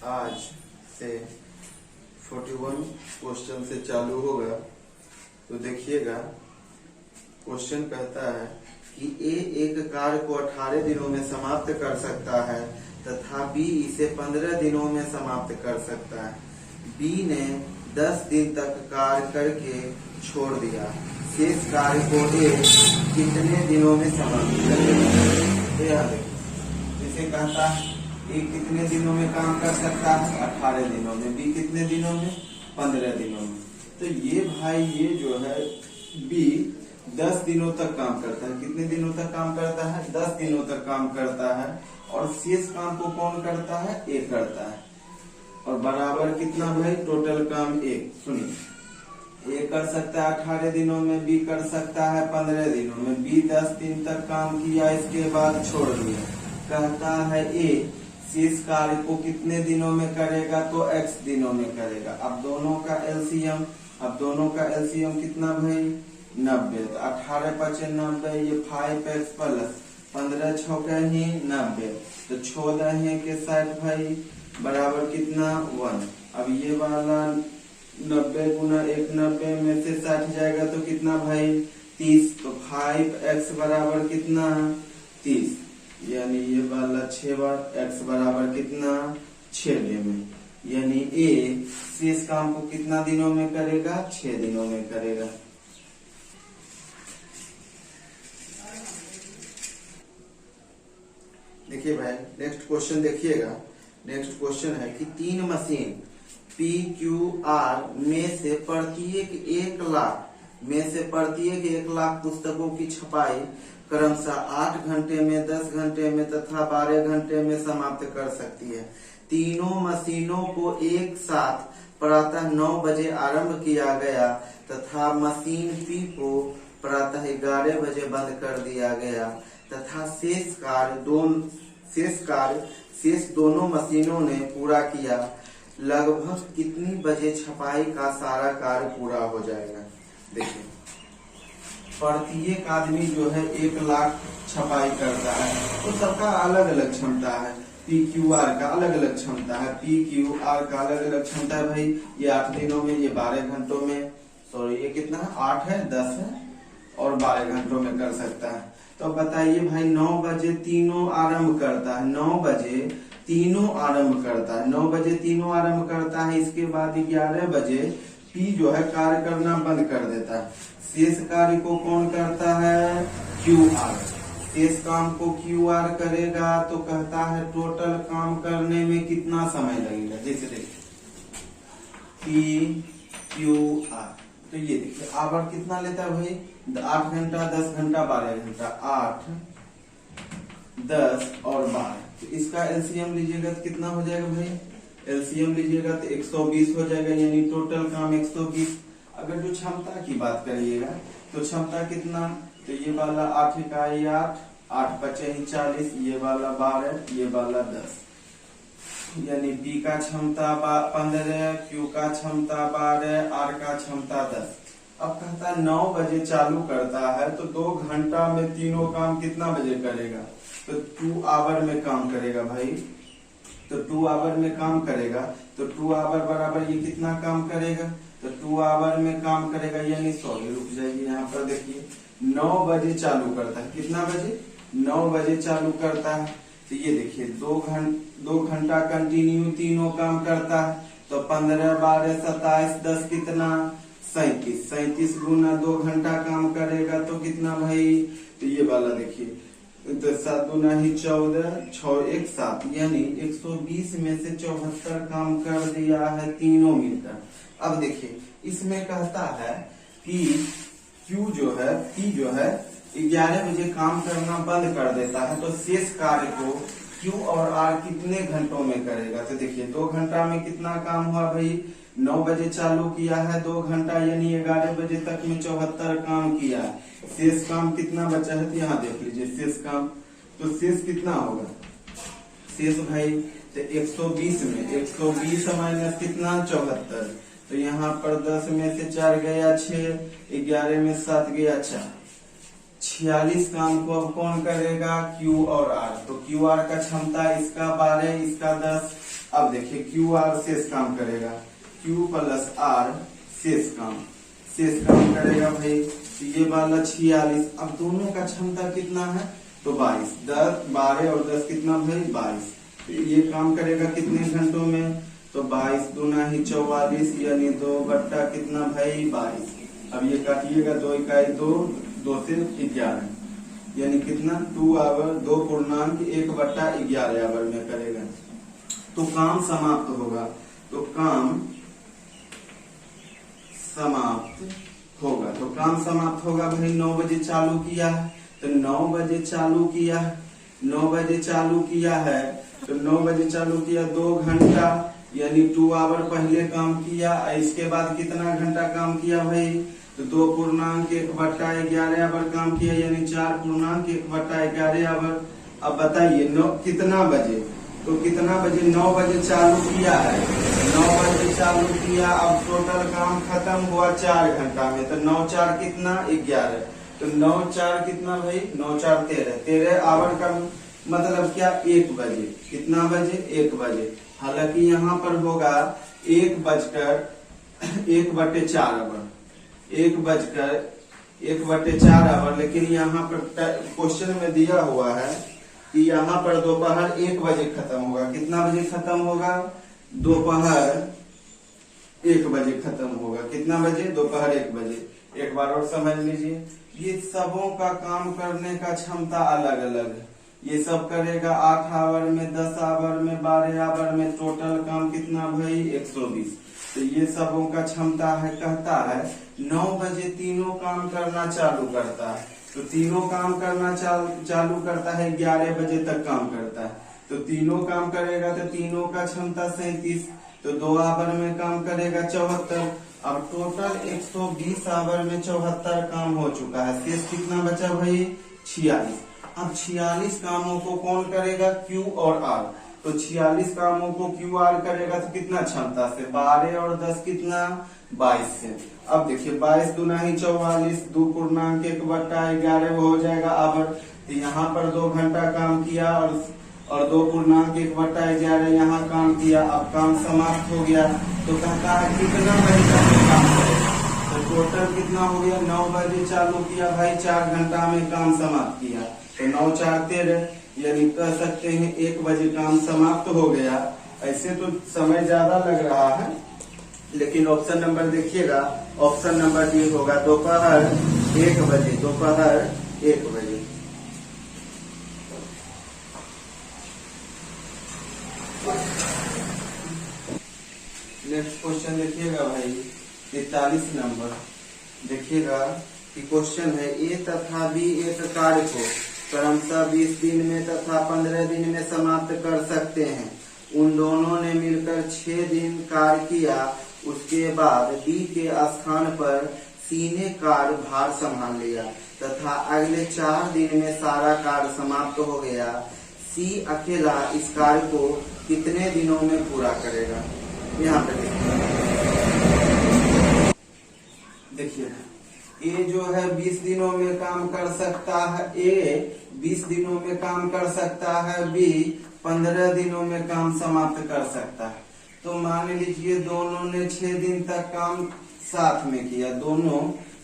आज से 41 क्वेश्चन से चालू होगा। तो देखिएगा, क्वेश्चन कहता है कि ए एक कार्य को 18 दिनों में समाप्त कर सकता है तथा बी इसे 15 दिनों में समाप्त कर सकता है। बी ने 10 दिन तक कार्य करके छोड़ दिया, शेष कार्य को ए कितने दिनों में समाप्त करेगा। इसे कहता है ए कितने दिनों में काम कर सकता है, 18 दिनों में। बी कितने दिनों में, 15 दिनों में। तो ये भाई ये जो है बी 10 दिनों तक काम करता है। कितने दिनों तक काम करता है, 10 दिनों तक काम करता है। और शेष काम को कौन करता है, ए करता है। और बराबर कितना भाई, टोटल काम ए। सुनिए, ए कर सकता है 18 दिनों में, बी कर सकता है 15 दिनों में। बी 10 दिन तक काम किया, इसके बाद छोड़ दिया। कहता है ए शेष कार्य को कितने दिनों में करेगा, तो x दिनों में करेगा। अब दोनों का एलसीएम कितना भाई, 90। तो 18 × 90, ये 5x प्लस 15 छौके ही 90। तो 14 के 60 भाई बराबर कितना, 1। अब ये वाला 90 गुना 1, 90 में से 60 जाएगा तो कितना भाई, 30। तो 5x बराबर कितना, 30। यानी ये वाला 6 बार, x बराबर कितना, 6 में। यानी ए शेष काम को कितना दिनों में करेगा, 6 दिनों में करेगा। देखिए भाई, नेक्स्ट क्वेश्चन देखिएगा। नेक्स्ट क्वेश्चन है कि 3 मशीन PQR में से प्रत्येक 1 लाख पुस्तकों की छपाई क्रमशः 8 घंटे में, 10 घंटे में तथा 12 घंटे में समाप्त कर सकती है। तीनों मशीनों को एक साथ प्रातः 9 बजे आरंभ किया गया तथा मशीन P को प्रातः 11 बजे बंद कर दिया गया तथा शेष दोनों मशीनों ने पूरा किया। लगभग कितनी बजे छपाई का सारा कार्य पूरा हो जाएगा। देखिए, प्रत्येक आदमी जो है 1 लाख छपाई करता है, तो सबका अलग अलग क्षमता है। PQR का अलग अलग क्षमता है, PQR का अलग अलग क्षमता है भाई। ये 8 दिनों में, ये 12 घंटों में, सॉरी ये कितना है, 8 है, 10 है और 12 घंटों में कर सकता है। तो बताइए भाई, 9 बजे तीनों आरंभ करता है, 9 बजे तीनों आरंभ करता है, 9 बजे तीनों आरंभ करता है। इसके बाद 11 बजे P जो है कार्य करना बंद कर देता है। शेष कार्य को कौन करता है, QR। शेष काम को QR करेगा। तो कहता है टोटल काम करने में कितना समय लगेगा। जैसे देखिए PQR, तो ये देखिए आवर कितना लेता है भाई, 8 घंटा, 10 घंटा, 12 घंटा। 8, 10 और 12। तो इसका एलसीएम लीजिएगा तो कितना हो जाएगा भाई, एलसीएम लीजिएगा तो 120 हो जाएगा। यानी टोटल काम 120। अगर जो क्षमता की बात करिएगा तो क्षमता कितना, तो ये वाला 8 इकाई 8, 8 × 40, ये वाला 12, ये वाला 10। यानी P का क्षमता 15, Q का क्षमता 12, R का क्षमता 10। अब कहता है 9 बजे चालू करता है तो 2 घंटा में तीनों काम कितना बजे करेगा, तो 2 आवर में काम करेगा भाई। तो 2 आवर में काम करेगा, तो 2 आवर बराबर ये कितना काम करेगा, तो 2 आवर में काम करेगा। यानी सॉरी रुक जाइए, यहाँ पर देखिए 9 बजे चालू करता है। कितना बजे, 9 बजे चालू करता है। तो ये देखिए 2 घंटा कंटिन्यू तीनों काम करता है। तो 15, 12, 27, 10 कितना, 37। 37 गुना 2 घंटा काम करेगा तो कितना भाई, तो ये वाला देखिए, तो 7 गुना ही 14, 6 1 7। यानी 120 में से 74 काम कर दिया है तीनों मिलकर। अब देखिए, इसमें कहता है कि P जो है 11 बजे काम करना बंद कर देता है। तो शेष कार्य को Q और R कितने घंटों में करेगा। तो देखिए 2 घंटा में कितना काम हुआ भाई, 9 बजे चालू किया है, 2 घंटा यानी 11 बजे तक में 74 काम किया है। शेष काम कितना बचा है, तो यहाँ देख लीजिए शेष काम। तो शेष कितना होगा, शेष भाई तो 120 में 120 माइनस कितना, 74। तो यहाँ पर 10 में से 4 गया 6, 11 में 7 गया 4, 46 काम को अब कौन करेगा, Q और R। तो QR का क्षमता इसका 12, इसका 10, अब देखिए क्यू आर शेष काम करेगा, क्यू प्लस आर शेष काम करेगा भाई। तो ये वाला 46, अब दोनों का क्षमता कितना है तो 22, 10 12 और 10 कितना भाई 22। तो ये काम करेगा कितने घंटों में तो 22 दूना ही 44 यानी 2 बट्टा कितना भाई 22। अब ये काटिएगा 2 इकाई 2, 2 से 11 यानी कितना 2 आवर 2 पूर्णांक 1 बट्टा 11 आवर में करेगा। तो काम समाप्त होगा, तो काम समाप्त होगा, तो काम समाप्त होगा भाई 9 बजे चालू किया है तो 9 बजे चालू किया, 9 बजे चालू किया है तो 9 बजे चालू किया 2 घंटा यानी 2 आवर पहले काम किया। इसके बाद कितना घंटा काम किया भाई तो 2 पूर्णांक 1 बट्टा 11 आवर काम किया यानी 4 पूर्णांक 1 बट्टा 11 आवर। अब बताइए 9 कितना बजे तो कितना बजे 9 बजे चालू किया है, 9 बजे चालू किया। अब टोटल काम खत्म हुआ 4 घंटा में तो 9 4 कितना 11 तो 9 4 कितना भाई 9 4 13 आवर का मतलब क्या 1 बजे, कितना बजे 1 बजे। हालांकि यहाँ पर होगा 1:4 आवर, 1:4 आवर, लेकिन यहाँ पर क्वेश्चन में दिया हुआ है कि यहाँ पर दोपहर 1 बजे खत्म होगा। कितना बजे खत्म होगा दोपहर 1 बजे खत्म होगा, कितना बजे दोपहर 1 बजे। एक बार और समझ लीजिए, ये सबों का काम करने का क्षमता अलग अलग है। ये सब करेगा 8 आवर में, 10 आवर में, 12 आवर में, टोटल काम कितना भाई 120। तो ये सबों का क्षमता है, कहता है 9 बजे तीनों काम करना चालू करता है तो तीनों काम करना चालू करता है, 11 बजे तक काम करता है तो तीनों काम करेगा तो तीनों का क्षमता 37 तो 2 आवर में काम करेगा 74। अब टोटल 120 आवर में 74 काम हो चुका है, शेष कितना बचा भाई 46। अब 46 कामों को कौन करेगा क्यू और आर, तो 46 कामों को क्यू आर करेगा तो कितना क्षमता से 12 और 10 कितना 22 से। अब देखिए 22 दूना ही 44, 2 पूर्णांक 1 बट्टा 11 वो हो जाएगा आवर। तो यहाँ पर 2 घंटा काम किया और 2 पूर्णांक 1 बट्टा 11 यहाँ काम किया। अब काम समाप्त हो गया तो कहता है कितना घंटा में काम करेगा तो टोटल कितना हो गया 9 बजे चालू किया भाई 4 घंटा में काम समाप्त किया तो 9 4 13 यानी कह सकते हैं 1 बजे काम समाप्त हो गया। ऐसे तो समय ज्यादा लग रहा है लेकिन ऑप्शन नंबर देखिएगा, ऑप्शन नंबर डी होगा दोपहर 1 बजे, दोपहर 1 बजे। नेक्स्ट क्वेश्चन देखिएगा भाई 43 नंबर। देखिएगा कि क्वेश्चन है ए तथा बी एक कार्य को क्रमशः 20 दिन में तथा 15 दिन में समाप्त कर सकते हैं। उन दोनों ने मिलकर 6 दिन कार्य किया, उसके बाद बी के स्थान पर सी ने कार्य भार संभाल लिया तथा अगले 4 दिन में सारा कार्य समाप्त हो गया। सी अकेला इस कार्य को कितने दिनों में पूरा करेगा। यहाँ पे देखिए ए जो है 20 दिनों में काम कर सकता है, ए 20 दिनों में काम कर सकता है, बी 15 दिनों में काम समाप्त कर सकता है। तो मान लीजिए दोनों ने 6 दिन तक काम साथ में किया, दोनों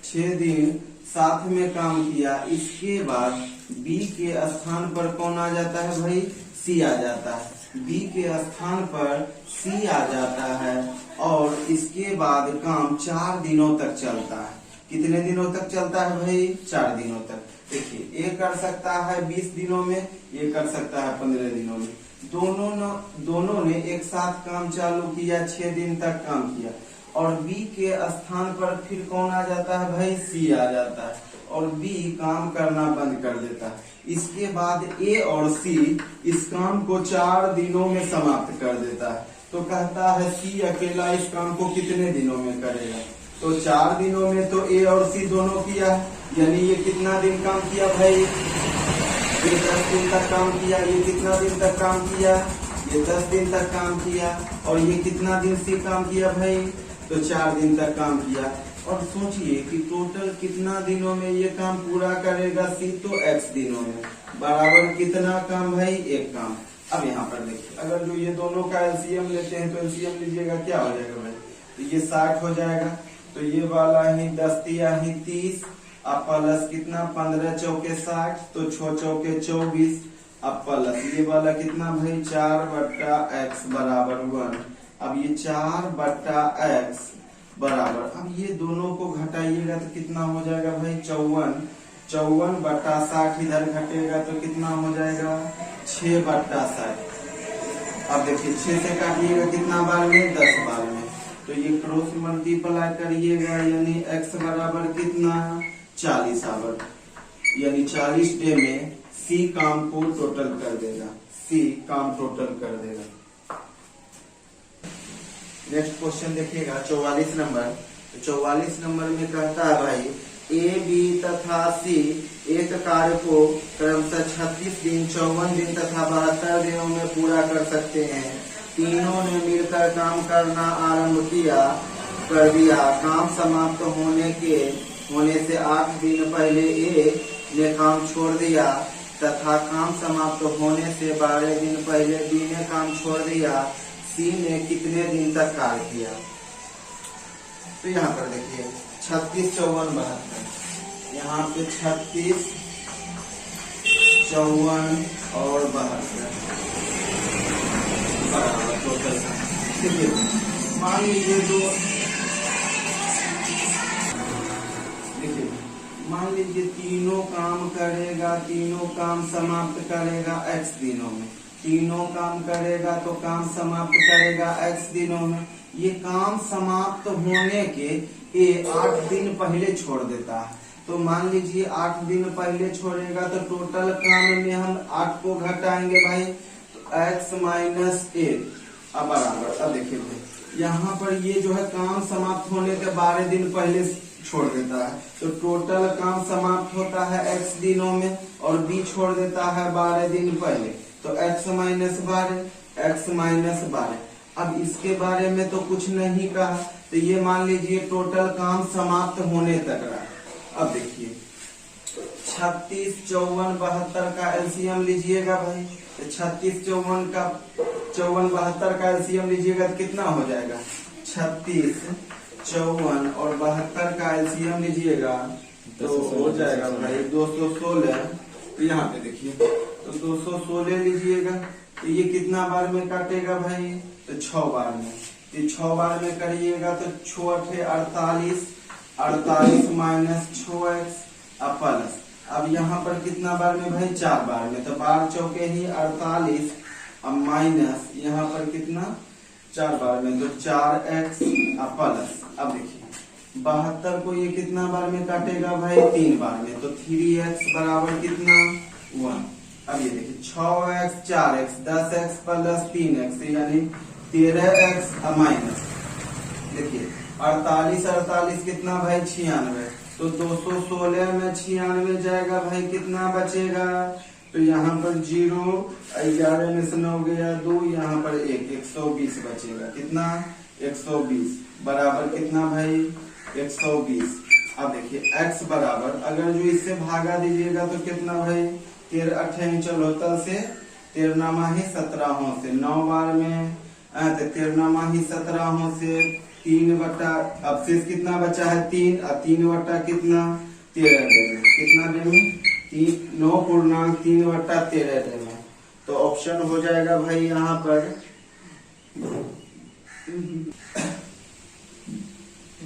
6 दिन साथ में काम किया। इसके बाद बी के स्थान पर कौन आ जाता है भाई सी आ जाता है, बी के स्थान पर सी आ जाता है और इसके बाद काम 4 दिनों तक चलता है। कितने दिनों तक चलता है भाई 4 दिनों तक। देखिए ए कर सकता है 20 दिनों में, ये कर सकता है 15 दिनों में। दोनों ने एक साथ काम चालू किया, 6 दिन तक काम किया और बी के स्थान पर फिर कौन आ जाता है भाई सी आ जाता है और बी काम करना बंद कर देता है। इसके बाद ए और सी इस काम को 4 दिनों में समाप्त कर देता है। तो कहता है सी अकेला इस काम को कितने दिनों में करेगा। तो 4 दिनों में तो ए और सी दोनों किया, यानी ये कितना दिन काम किया भाई, ये 10 दिन तक काम किया। ये कितना दिन तक काम किया, ये 10 दिन तक काम किया और ये कितना दिन सी काम किया भाई, तो 4 दिन तक काम किया। और सोचिए कि टोटल कितना दिनों में ये काम पूरा करेगा सी, तो x दिनों में बराबर कितना काम भाई एक काम। अब यहाँ पर देखिए, अगर जो ये दोनों का एलसीएम लेते हैं तो एलसीएम लीजिएगा, क्या हो जाएगा भाई, तो ये 60 हो जाएगा, तो ये वाला ही 10 तिया ही 30, अब प्लस कितना 15 चौके 60, तो 6 चौके 24, अब प्लस ये वाला कितना भाई 4/x बराबर 1। अब ये 4/x बराबर, अब ये दोनों को घटाइएगा तो कितना हो जाएगा भाई 54, 54/60 इधर घटेगा तो कितना हो जाएगा 6/60। अब देखिए 6 से काटिएगा कितना बार में 10 बार में, तो ये क्रॉस मल्टीप्लाई करिएगा, यानी x बराबर कितना 40 आवर, यानी 40 डे में C काम को टोटल कर देगा, C काम टोटल कर देगा। नेक्स्ट क्वेश्चन देखिएगा 44 नंबर। तो 44 नंबर में कहता है भाई A, B तथा C एक कार्य को क्रमशः 36 दिन, 54 दिन तथा 72 दिनों में पूरा कर सकते हैं। तीनों ने मिलकर काम करना आरंभ कर दिया। काम समाप्त होने से 8 दिन पहले A ने काम छोड़ दिया तथा काम समाप्त होने से 12 दिन पहले B ने काम छोड़ दिया। C ने कितने दिन तक कार्य किया? तो यहाँ पर देखिए 36, 54, 72, यहाँ पे 36, 54 और 72 बराबर टोटल। मान लीजिए देखिए, मान लीजिए तीनों काम करेगा, तीनों काम समाप्त करेगा x दिनों में, तीनों काम करेगा तो काम समाप्त करेगा x दिनों में। ये काम समाप्त होने के 8 दिन पहले छोड़ देता है, तो मान लीजिए 8 दिन पहले छोड़ेगा तो टोटल काम में हम 8 को घटाएंगे भाई, तो x माइनस 8 अब बराबर। अब देखिए यहाँ पर ये जो है काम समाप्त होने के 12 दिन पहले छोड़ देता है, तो टोटल काम समाप्त होता है x दिनों में और b छोड़ देता है 12 दिन पहले, तो x माइनस 12। अब इसके बारे में तो कुछ नहीं कहा, तो ये मान लीजिए टोटल काम समाप्त होने तक रहा। अब देखिए 36, 54, 72 का एलसीएम लीजिएगा भाई, तो 36, 54 का एलसीएम लीजिएगा तो कितना हो जाएगा 36, 54 और 72 का एलसीएम लीजिएगा तो हो जाएगा भाई 216। तो यहाँ पे देखिए, तो 216 लीजिएगा, तो ये कितना बार में काटेगा भाई, तो 6 बार में, तो 6 बार में करिएगा तो 6 48, 48 माइनस 6x अब प्लस, अब यहाँ पर कितना बार में भाई 4 बार में, तो 12 चौके ही 48 अब माइनस यहाँ पर कितना 4 बार में, तो 4x अब प्लस। अब देखिए 72 को ये कितना बार में काटेगा भाई 3 बार में, तो 3x बराबर कितना 1। अब ये देखिए 6x 4x 10x plus 3x यानी 13x अब माइनस, देखिए 48 कितना भाई 96, तो 216 में 96 जाएगा भाई, कितना बचेगा, तो यहाँ पर 0, 11 में से 9 गया 2, यहाँ पर 120 बचेगा, कितना 120 बराबर कितना भाई 120। अब देखिए x बराबर, अगर जो इससे भागा दीजिएगा तो कितना भाई 13 8 चलो से 13 17 से 9 बार में 13 17 से 3 बटा, अब शेष कितना बचा है 3, अब 3 बटा कितना 13 डे में, कितना डे में 9.3 बटा 13 डे में। तो ऑप्शन हो जाएगा भाई यहाँ पर,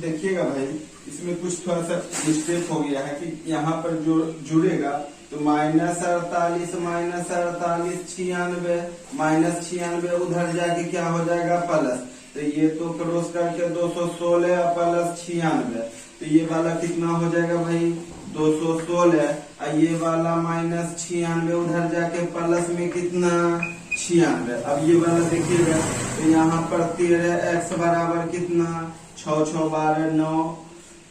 देखिएगा भाई इसमें कुछ थोड़ा सा मिस्टेक हो गया है कि यहाँ पर जो जुड़ेगा तो -48 -96 उधर जाके क्या हो जाएगा प्लस, तो ये तो क्रॉस करके 216 प्लस 96, तो ये वाला कितना हो जाएगा भाई 216, और ये वाला -96 उधर जाके प्लस में कितना 96। अब ये वाला देखिएगा तो यहाँ पर 13x बराबर कितना 6 6 12 9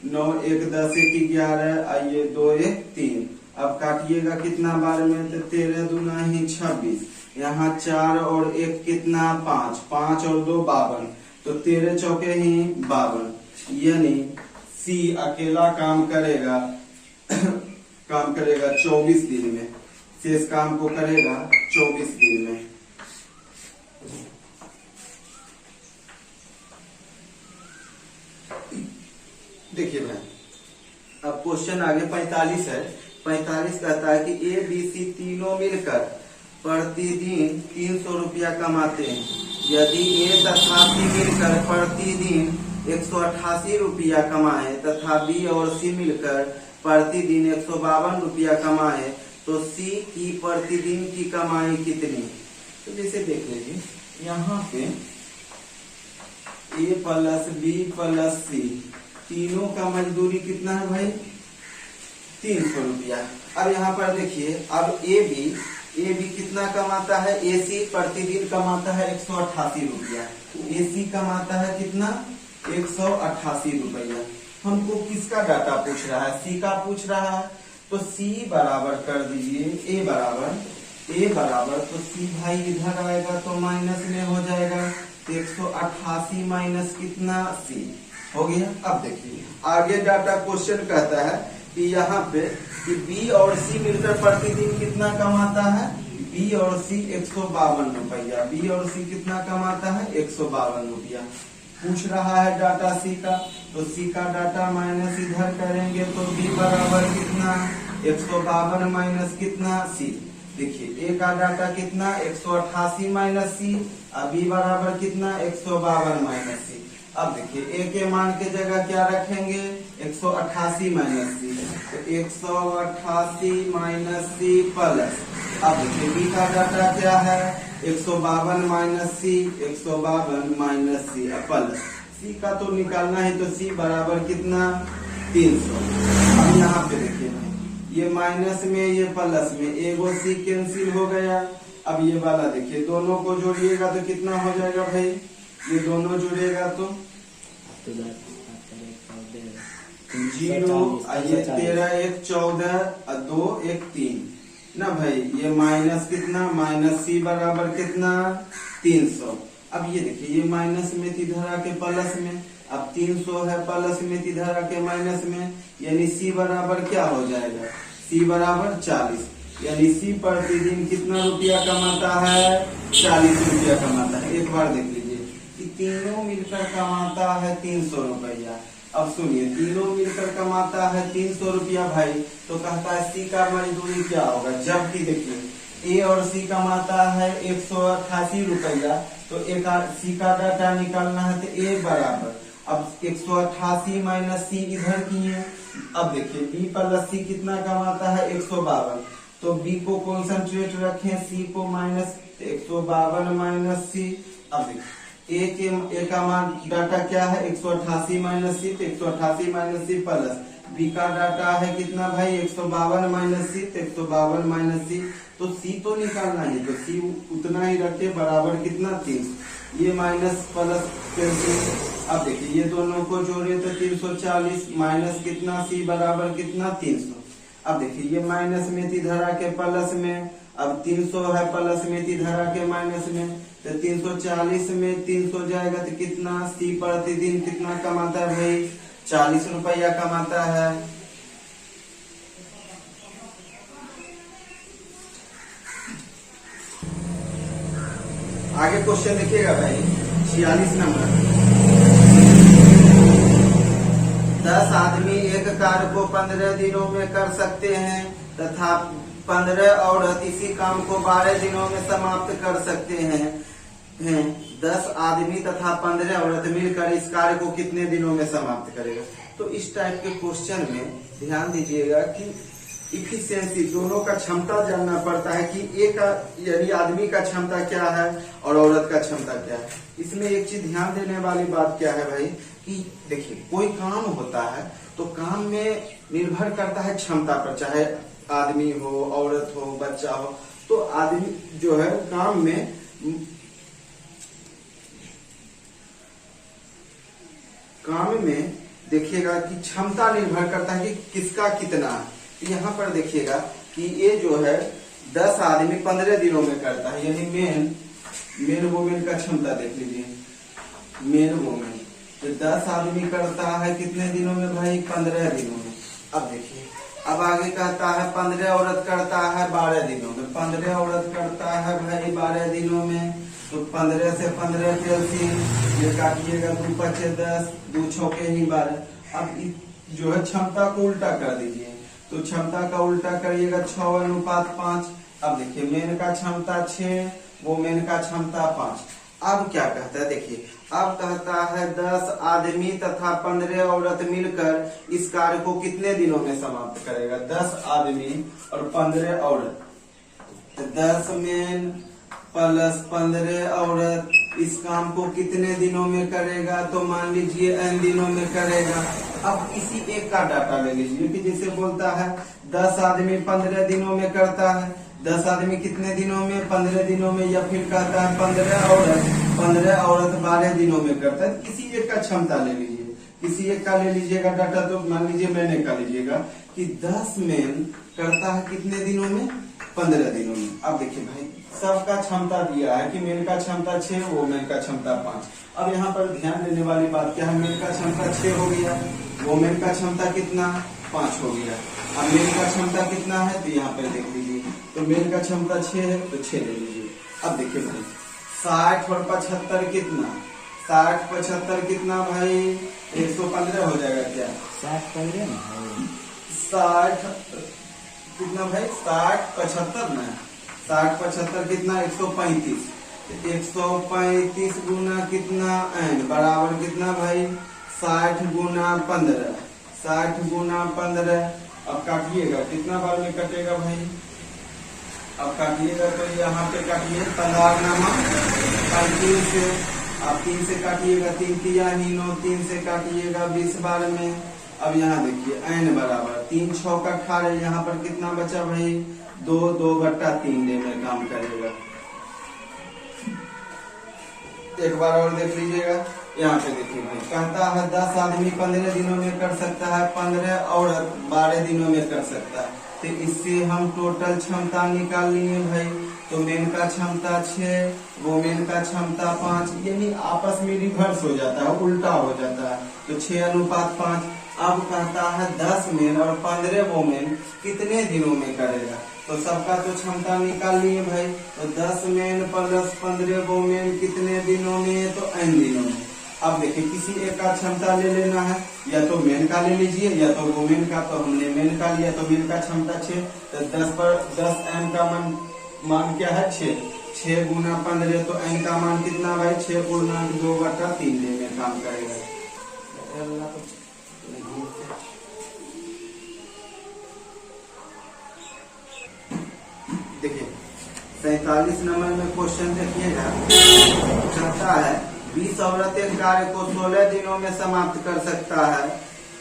9 1 10 1 11, आइए 2 1 3। अब काटिएगा कितना बार में, तो 13 दूना ही 26, यहाँ 4 और 1 कितना 5, 5 और 2 52, तो 13 चौके ही 52, यानी C अकेला काम करेगा 24 दिन में, शेष काम को करेगा 24 दिन में। देखिए भाई, अब क्वेश्चन आगे 45 है। 45 कहता है कि ए बी सी तीनों मिलकर प्रतिदिन 300 रुपया कमाते हैं। यदि ए तथा सी मिलकर प्रतिदिन 188 रुपया कमाए तथा बी और सी मिलकर प्रतिदिन 152 रुपया कमाए, तो सी की प्रतिदिन की कमाई कितनी? तो जैसे देख लीजिए, यहाँ पे ए प्लस बी प्लस सी तीनों का मजदूरी कितना है भाई? 300 रुपया। अब यहाँ पर देखिए, अब ए बी कितना कमाता है? ए सी प्रतिदिन कमाता है 188 रुपया। ए सी कमाता है कितना? 188 रुपया। हमको किसका डाटा पूछ रहा है? सी का पूछ रहा है। तो सी बराबर कर दीजिए ए बराबर तो सी भाई इधर आएगा तो माइनस में हो जाएगा। 188 माइनस कितना? सी हो गया। अब देखिए आगे डाटा क्वेश्चन कहता है कि यहाँ पे कि बी और सी मिलकर प्रतिदिन कितना कमाता है? बी और सी 152 रुपया। बी और सी कितना कमाता है? 152 रुपया पूछ रहा है डाटा सी का। तो सी का डाटा माइनस इधर करेंगे तो बी बराबर कितना? 152 माइनस कितना? सी। देखिए ए का डाटा कितना? 188 माइनस सी। अब बी बराबर कितना? 152 माइनस सी। अब देखिए ए के मान के जगह क्या रखेंगे? 188 माइनस सी। तो 188 माइनस सी प्लस, अब देखिए बी का डाटा क्या है? 152 माइनस सी, 152 माइनस सी प्लस सी का तो निकालना है, तो सी बराबर कितना? 300। अब यहाँ पे देखिए ये माइनस में ये प्लस में एगो सी कैंसिल हो गया। अब ये वाला देखिए, दोनों को जोड़िएगा तो कितना हो जाएगा भाई? ये दोनों जुड़ेगा तो 0, ये 13 1 14 और 2 1 3 ना भाई। ये माइनस कितना? माइनस सी बराबर कितना? 300। अब ये देखिए ये माइनस में इधर आके प्लस में, अब 300 है प्लस में इधर आके माइनस में, यानी सी बराबर क्या हो जाएगा? सी बराबर 40। यानी सी प्रतिदिन कितना रुपया कमाता है? 40 रुपया कमाता है। एक बार देख लीजिए कि तीनों मिलकर कमाता है 300 रुपया। अब सुनिए, तीनों मिलकर कमाता है 300 रुपया भाई, तो कहता है सी का मजदूरी क्या होगा? जबकि देखिए ए और सी कमाता है 188 रुपया, तो एक सी का डाटा निकालना है तो ए बराबर, अब 188 माइनस सी इधर किए। अब देखिए बी प्लस सी कितना कमाता है? 152। तो बी को कॉन्सेंट्रेट रखें, सी को माइनस 152 माइनस सी। अब देखिए ए का मान डाटा क्या है? 188 माइनस सी, तो 188 माइनस सी प्लस बी का डाटा है कितना भाई? 152 माइनस सी, तो 152 माइनस सी। तो सी तो निकालना है, तो सी उतना ही रखे बराबर कितना? 300। ये माइनस प्लस कैंसिल। अब देखिए ये दोनों को जोड़े तो 340 माइनस कितना? सी बराबर कितना? 300। अब देखिए ये माइनस में इधर आके प्लस में, अब 300 है प्लस में इधर आके माइनस में, तो 340 में 300 जाएगा तो कितना? सी प्रतिदिन कितना कमाता है भाई? 40 रुपया कमाता है। आगे क्वेश्चन देखिएगा भाई 46 नंबर। 10 आदमी एक कार्य को 15 दिनों में कर सकते हैं तथा 15 औरत इसी काम को 12 दिनों में समाप्त कर सकते हैं। 10 आदमी तथा 15 औरत मिलकर इस कार्य को कितने दिनों में समाप्त करेगा? तो इस टाइप के क्वेश्चन में ध्यान दीजिएगा कि इफिशियंसी, दोनों का क्षमता जानना पड़ता है कि एक यानी आदमी का क्षमता क्या है और औरत का क्षमता क्या है। इसमें एक चीज ध्यान देने वाली बात क्या है भाई कि देखिए कोई काम होता है तो काम में निर्भर करता है क्षमता पर, चाहे आदमी हो, औरत हो, बच्चा हो। तो आदमी जो है काम में देखिएगा कि क्षमता निर्भर करता है कि किसका कितना है। तो यहाँ पर देखिएगा कि ये जो है 10 आदमी 15 दिनों में करता है, यानी मेन वोमेन का क्षमता देख लीजिए। मेन वोमेन तो 10 आदमी करता है कितने दिनों में भाई? 15 दिनों में। अब देखिए अब आगे कहता है 15 औरत करता है 12 दिनों में। 15 औरत करता है भाई 12 दिनों में, तो 15 से 15 कैलसियम ये काटिएगा, 2 × 5 = 10, 2 × 6 = 12। अब जो है क्षमता को उल्टा कर दीजिए, तो क्षमता का उल्टा करिएगा 6:5। अब देखिए मेन का क्षमता 6, वो मेन का क्षमता 5। अब क्या कहता है देखिए, अब कहता है 10 आदमी तथा 15 औरत मिलकर इस कार्य को कितने दिनों में समाप्त करेगा। 10 आदमी और 15 औरत, 10 मेन प्लस 15 औरत इस काम को कितने दिनों में करेगा, तो मान लीजिए n दिनों में करेगा। अब किसी एक का डाटा ले लीजिए कि जैसे बोलता है 10 आदमी 15 दिनों में करता है, 10 आदमी कितने दिनों में, 15 दिनों में, या फिर कहता है 15 औरत 12 दिनों में करता है। किसी एक का क्षमता ले लीजिए, किसी एक का ले लीजिएगा डाटा, तो मान लीजिए मैंने का लीजिएगा कि 10 मेन करता है कितने दिनों में, 15 दिनों में। अब देखिए भाई सबका क्षमता दिया है कि मेन का क्षमता 6, वो मेन का क्षमता 5। अब यहाँ पर ध्यान देने वाली बात क्या है, मेन का क्षमता 6 हो गया, वो मेन का क्षमता कितना, 5 हो गया। अब मेन का क्षमता कितना है, तो यहाँ पर देख लीजिए, तो मेन का क्षमता 6 है, तो 6 ले लीजिए। अब देखिए भाई 60 और 75 कितना, 60 75 कितना भाई, 115 हो जाएगा क्या, 60 कितना भाई, 60 75 ना, 60 75 कितना, 135। 135 गुना कितना n बराबर कितना भाई, 60 गुना 15, 60 गुना 15। अब काटिएगा, कितना बार में कटेगा भाई, अब काटिएगा तो यहाँ पे काटिए 15 नामा 3 से, अब 3 से काटिएगा, 3 तिया ही 9, 3 से काटिएगा 20 बार में। अब यहाँ देखिए n बराबर 3 6 का 18, यहाँ पर कितना बचा भाई, 2/3 डे में काम करेगा। एक बार और देख लीजिएगा, यहाँ पे देखिए भाई कहता है 10 आदमी 15 दिनों में कर सकता है, 15 औरत 12 दिनों में कर सकता है। तो इससे हम टोटल क्षमता निकाल लिए भाई, तो मेन का क्षमता 6, वो मेन का क्षमता 5, यानी आपस में रिवर्स हो जाता है, उल्टा हो जाता है, तो 6:5। अब कहता है 10 मेन और 15 वोमेन कितने दिनों में करेगा, तो सबका तो क्षमता निकाल लिए भाई, तो 10 मेन प्लस 15 वोमेन कितने दिनों में, तो n दिनों में। अब देखिए किसी एक का क्षमता ले लेना है, या तो मेन का ले लीजिए या तो वोमेन का, तो हमने मेन का लिया, तो मेन का क्षमता 6, तो 10 पर 10 n का मान क्या है 6, 6 गुना 15, तो n का मान कितना भाई, 6 गुना 2/3 डे में काम करेगा। देखिए 47 नंबर में क्वेश्चन देखिएगा, कहता है 20 औरत एक कार्य को 16 दिनों में समाप्त कर सकता है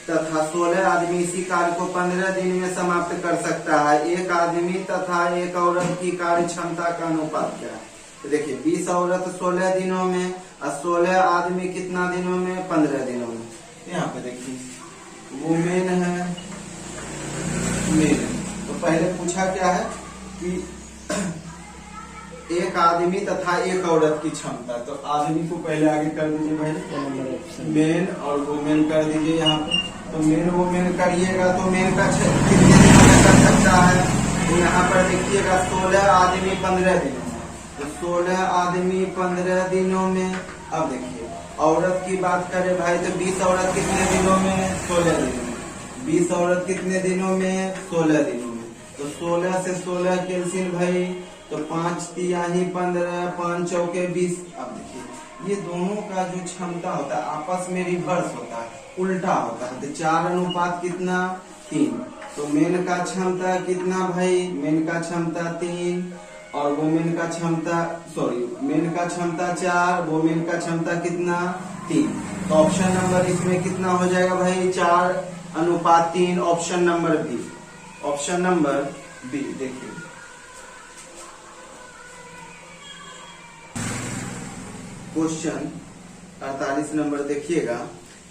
तथा 16 आदमी इसी कार्य को 15 दिन में समाप्त कर सकता है। एक आदमी तथा एक औरत की कार्य क्षमता का अनुपात क्या है। तो देखिए 20 औरत 16 दिनों में और 16 आदमी कितना दिनों में, 15 दिनों में। यहाँ पे देखिए वो मेन है, मेन। तो पहले पूछा क्या है कि एक आदमी तथा एक औरत की क्षमता, तो आदमी को पहले आगे कर दीजिए भाई, मेन और वोमेन कर दीजिए यहाँ पे। तो मेन वोमेन करिएगा तो मेन का कितने दिनों में कर सकता है, तो यहाँ पर देखिएगा 16 आदमी 15 दिनों में, तो 16 आदमी 15 दिनों में। अब देखिए औरत की बात करें भाई, तो 20 औरत कितने दिनों में, 16 दिनों में। 20 औरत कितने दिनों में, 16 दिनों में। तो 16 से 16 कैंसिल भाई, तो 5 तिया ही 15, 5 चौके 20। अब देखिए ये दोनों का जो क्षमता होता है आपस में रिवर्स होता है, उल्टा होता है, तो 4 कितना 3। तो मेन का क्षमता कितना भाई, मेन का क्षमता 3 और वोमेन का क्षमता मेन का क्षमता 4, वोमेन का क्षमता कितना 3। तो ऑप्शन नंबर इसमें कितना हो जाएगा भाई, 4:3, option number B. Option number B देखिए क्वेश्चन 48 नंबर देखिएगा।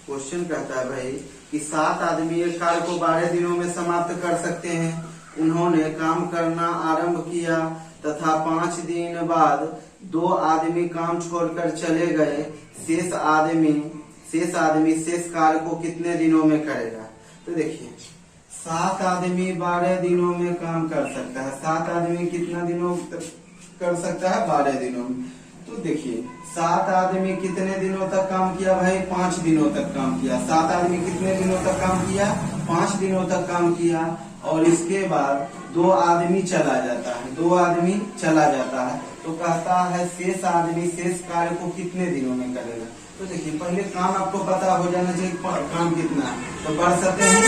क्वेश्चन कहता है भाई कि 7 आदमी एक कार्य को 12 दिनों में समाप्त कर सकते हैं। उन्होंने काम करना आरंभ किया तथा 5 दिन बाद 2 आदमी काम छोड़कर चले गए। शेष आदमी शेष कार्य को कितने दिनों में करेगा। तो देखिए 7 आदमी 12 दिनों में काम कर सकता है। 7 आदमी कितना दिनों कर सकता है, 12 दिनों में। तो तो देखिए 7 आदमी कितने दिनों तक काम किया भाई? 5 दिनों तक काम किया। 7 आदमी कितने दिनों तक काम किया? 5 दिनों तक काम किया। और इसके बाद 2 आदमी चला जाता है, 2 आदमी चला जाता है, तो कहता है शेष आदमी शेष कार्य को कितने दिनों में करेगा। तो देखिए पहले काम आपको पता हो जाना चाहिए काम कितना है। तो बढ़ सकते हैं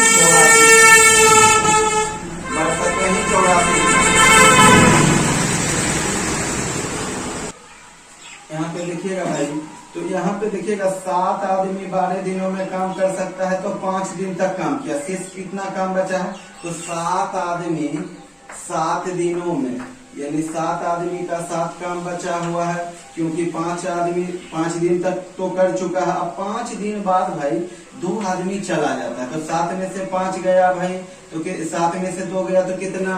84। यहाँ पे देखिएगा भाई, तो यहाँ पे देखिएगा 7 आदमी 12 दिनों में काम कर सकता है, तो 5 दिन तक काम किया। शेष कितना काम बचा है? तो 7 आदमी 7 दिनों में, यानी 7 आदमी का 7 काम बचा हुआ है, क्योंकि 5 आदमी 5 दिन तक तो कर चुका है। अब 5 दिन बाद भाई 2 आदमी चला जाता है, तो 7 में से 5 गया भाई, तो 7 में से 2 गया तो कितना?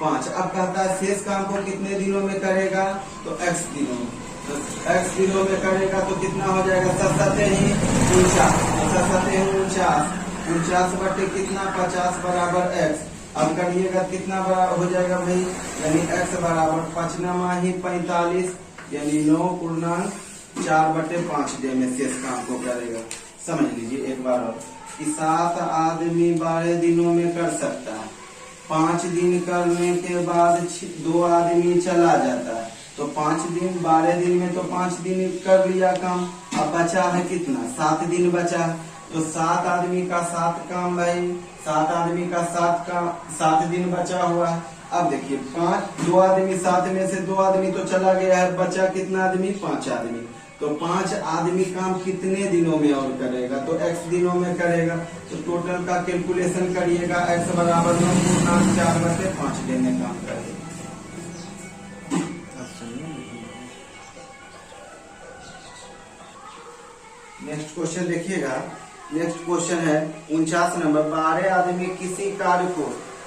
5। अब कहता है शेष काम को कितने दिनों में करेगा? तो x दिनों में। तो x दिनों में करेगा तो कितना हो जाएगा? 7 ही 49। 49 बटे कितना? 50 बराबर x। अब करिएगा कितना बराबर हो जाएगा भाई? यानी x बराबर 5 ही 45, यानी 9.4 बटे 5 डे में शेष काम को करेगा। समझ लीजिए एक बार और कि 7 आदमी 12 दिनों में कर सकता है। 5 दिन करने के बाद 2 आदमी चला जाता है, तो 5 दिन 12 दिन में तो 5 दिन कर लिया काम। अब बचा है कितना? 7 दिन बचा है, तो 7 आदमी का 7 काम भाई, 7 आदमी का 7 दिन बचा हुआ है। अब देखिए 2 आदमी 7 में से 2 आदमी तो चला गया है, बचा कितना आदमी? 5 आदमी। तो 5 आदमी काम कितने दिनों में और करेगा? तो x दिनों में करेगा। तो टोटल का कैलकुलेशन करिएगा, x बराबर 9.4 बटे 5 डे में काम करेगा। नेक्स्ट क्वेश्चन देखिएगा। नेक्स्ट क्वेश्चन है 49 नंबर। 12 आदमी किसी कार्य को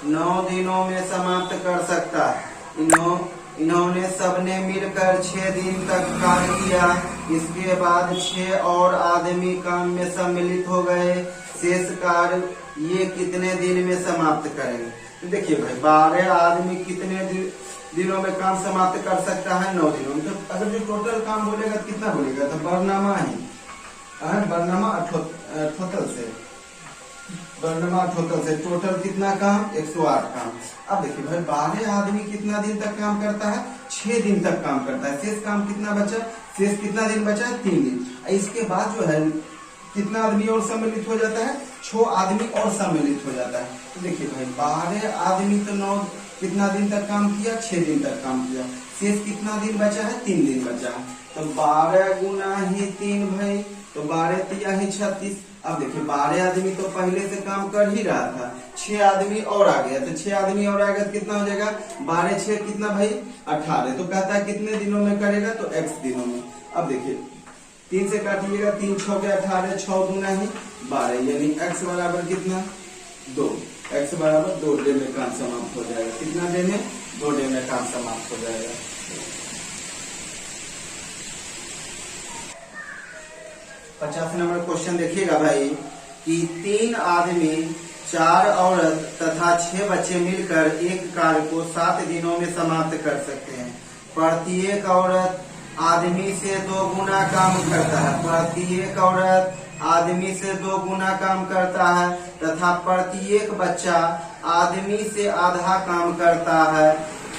9 दिनों में समाप्त कर सकता है। इन्होंने सबने मिलकर 6 दिन तक कार्य किया। इसके बाद 6 और आदमी काम में सम्मिलित हो गए। शेष कार्य ये कितने दिन में समाप्त करेंगे? तो देखिए भाई 12 आदमी कितने दिनों में काम समाप्त कर सकता है? 9 दिनों में। तो अगर जो टोटल काम बोलेगा कितना बोलेगा? तो बरनामा ही बरनामा टोटल से टोटल कितना काम? 108 काम। अब देखिए भाई 12 आदमी कितना दिन तक काम करता है? 6 दिन तक काम करता है। शेष काम कितना बचा? शेष कितना दिन बचा? 3 दिन। इसके बाद जो है कितना आदमी और सम्मिलित हो जाता है? 6 आदमी और सम्मिलित हो जाता है। तो देखिए भाई 12 आदमी तो 9 कितना दिन तक काम किया? 6 दिन तक काम किया। शेष कितना दिन बचा है? 3 दिन बचा है। तो 12 गुना ही 3 भाई, तो 12 तिया ही 36। अब देखिए 12 आदमी तो पहले से काम कर ही रहा था, 6 आदमी और आ गया, तो 6 आदमी और आ गया तो कितना हो जाएगा? 12 6 कितना भाई? 18। तो कहता है कितने दिनों में करेगा? तो x दिनों में। अब देखिए 3 से काटिएगा, 3 6 के 18, 6 गुना ही 12, यानी x बराबर कितना? 2। x बराबर 2 डे में काम समाप्त हो जाएगा। कितना डे में? 2 डे में काम समाप्त हो जाएगा। 50 नंबर क्वेश्चन देखिएगा भाई कि 3 आदमी 4 औरत तथा 6 बच्चे मिलकर एक कार्य को 7 दिनों में समाप्त कर सकते हैं। प्रत्येक औरत आदमी से 2 गुना काम करता है। प्रत्येक औरत आदमी से 2 गुना काम करता है तथा प्रत्येक बच्चा आदमी से आधा काम करता है।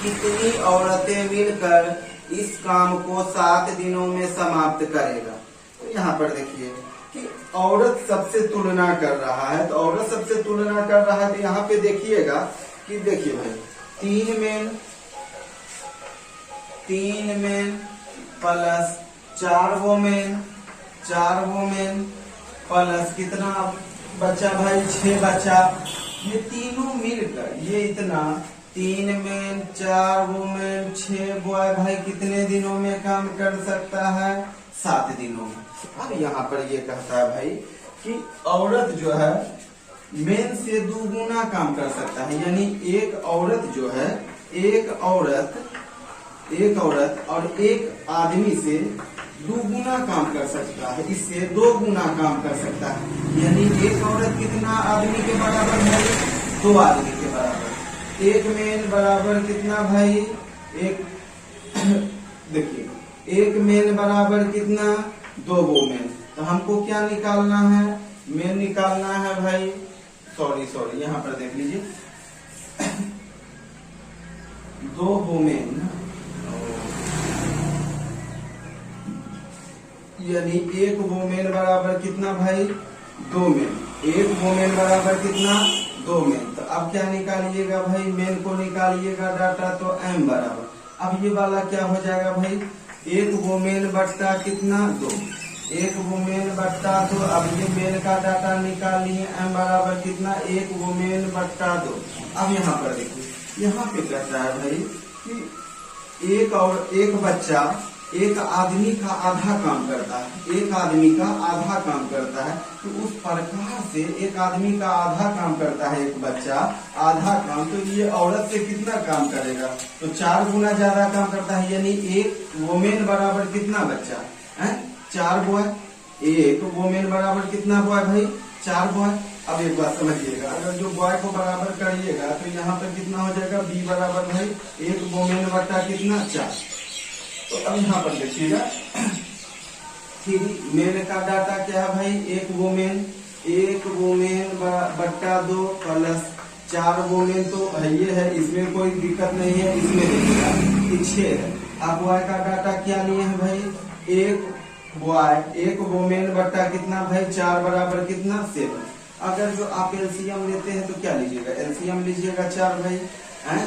कितनी औरतें मिलकर इस काम को 7 दिनों में समाप्त करेगा? तो यहाँ पर देखिए कि औरत सबसे तुलना कर रहा है, तो औरत सबसे तुलना कर रहा है, तो यहाँ पे देखिएगा कि देखिए भाई 3 मेन प्लस 4 वोमेन प्लस कितना बच्चा भाई? 6 बच्चा। ये तीनों मिलकर ये इतना 3 मेन 4 वोमेन 6 बॉय भाई कितने दिनों में काम कर सकता है? 7 दिनों में। अब यहाँ पर ये कहता है भाई कि औरत जो है मेन से 2 गुना काम कर सकता है, यानी एक औरत जो है एक औरत और एक आदमी से 2 गुना काम कर सकता है, इससे 2 गुना काम कर सकता है। यानी एक औरत कितना आदमी के बराबर है? 2 आदमी के बराबर। एक मेन बराबर कितना भाई? एक देखिए एक मेन बराबर कितना, 2 वोमेन। तो हमको क्या निकालना है, मेन निकालना है भाई, सॉरी यहाँ पर देख लीजिए 2 वोमेन, यानी एक वोमेन बराबर कितना भाई, 2 मेन। एक वोमेन बराबर कितना, 2 मेन। तो अब क्या निकालिएगा भाई, मेन को निकालिएगा डाटा, तो m बराबर, अब ये वाला क्या हो जाएगा भाई, एक वोमेन बट्टा कितना, 2, एक वोमेन बट्टा 2। अब ये मेन का डाटा निकाल लिए, m बराबर कितना, एक वोमेन बट्टा 2। अब यहाँ पर देखिए, यहाँ पे कहता है भाई कि एक बच्चा एक आदमी का आधा काम करता है, एक आदमी का आधा काम करता है। तो उस प्रकार से एक आदमी का आधा काम करता है, एक बच्चा आधा काम, तो ये औरत से कितना काम करेगा, तो 4 गुना ज्यादा काम करता है। यानी एक वोमेन बराबर कितना बच्चा है, 4 बॉय। एक वोमेन बराबर कितना बॉय भाई, 4 बॉय। अब एक बात समझिएगा, अगर जो बॉय को बराबर करिएगा तो यहाँ पर कितना हो जाएगा, बी बराबर भाई एक वोमेन बट्टा कितना, 4। तो अब यहाँ पर देखिएगा, फिर मेन का डाटा क्या है भाई, एक वोमेन बट्टा 2 प्लस 4 वोमेन, तो ये है, इसमें कोई दिक्कत नहीं है। इसमें देखिएगा 6 है। अब बॉय का डाटा क्या लिए है भाई, एक बॉय एक वोमेन बट्टा कितना भाई, 4 बराबर कितना, 7। अगर जो आप एलसीएम लेते हैं तो क्या लीजिएगा, एलसीएम लीजिएगा 4 भाई,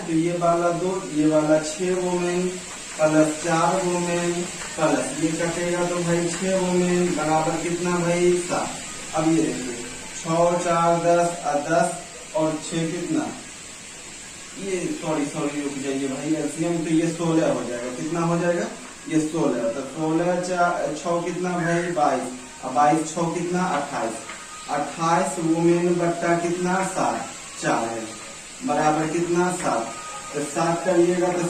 तो ये वाला 2, ये वाला 6 वोमेन प्लस 4 वोमेन प्लस ये कटेगा, तो भाई 6 वोमेन बराबर कितना भाई, 7। अब ये देखिए 6 4 10 10 और 6 कितना, ये सॉरी रुक जाइए भाई, एलसीएम तो ये 16 हो जाएगा। कितना हो जाएगा, ये 16। तो 16 6 कितना भाई, 22। अब 22 6 कितना, 28। 28 वोमेन बट्टा कितना, 7, 4 है बराबर कितना, 7। तो 7 करिएगा तो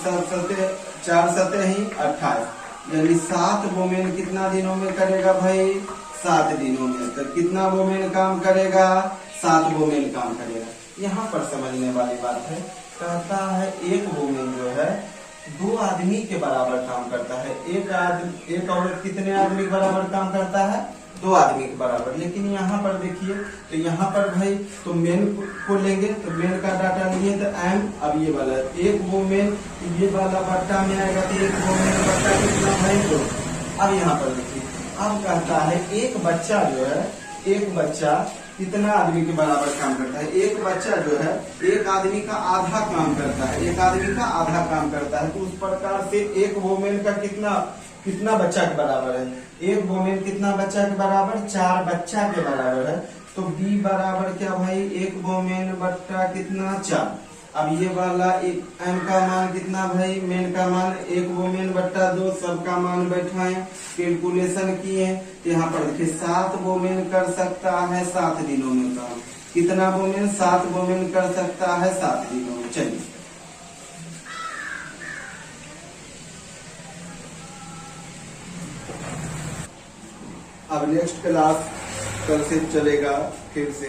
4 सते ही 28, यानी 7 वोमेन कितना दिनों में करेगा भाई, 7 दिनों में। तो कितना वोमेन काम करेगा, 7 वोमेन काम करेगा। यहाँ पर समझने वाली बात है, कहता है एक वोमेन जो है 2 आदमी के बराबर काम करता है। एक औरत कितने आदमी के बराबर काम करता है, 2 आदमी के बराबर। लेकिन यहाँ पर देखिए, तो यहाँ पर भाई तो मेन को लेंगे, तो मेन का डाटा लिए तो m। अब ये वाला एक वोमेन, ये वाला बट्टा में आएगा, तो एक वोमेन बट्टा कितना भाई, 2। अब यहाँ पर देखिए, अब कहता है एक बच्चा जो है, एक बच्चा कितना आदमी के बराबर काम करता है। एक बच्चा जो है एक आदमी का आधा काम करता है, एक आदमी का आधा काम करता है। तो उस प्रकार से एक वोमेन का कितना बच्चा के बराबर है, एक वोमेन कितना बच्चा के बराबर, 4 बच्चा के बराबर है। तो बी बराबर क्या भाई, एक वोमेन बट्टा कितना, 4। अब ये वाला एक एम का मान कितना भाई, मेन का मान एक वोमेन बट्टा 2, सबका मान बैठाए, कैलकुलेशन किए। यहाँ पर देखिए 7 वोमेन कर सकता है 7 दिनों में काम। कितना वोमेन, 7 वोमेन कर सकता है 7 दिनों में। चलिए अब नेक्स्ट क्लास कल से चलेगा फिर से।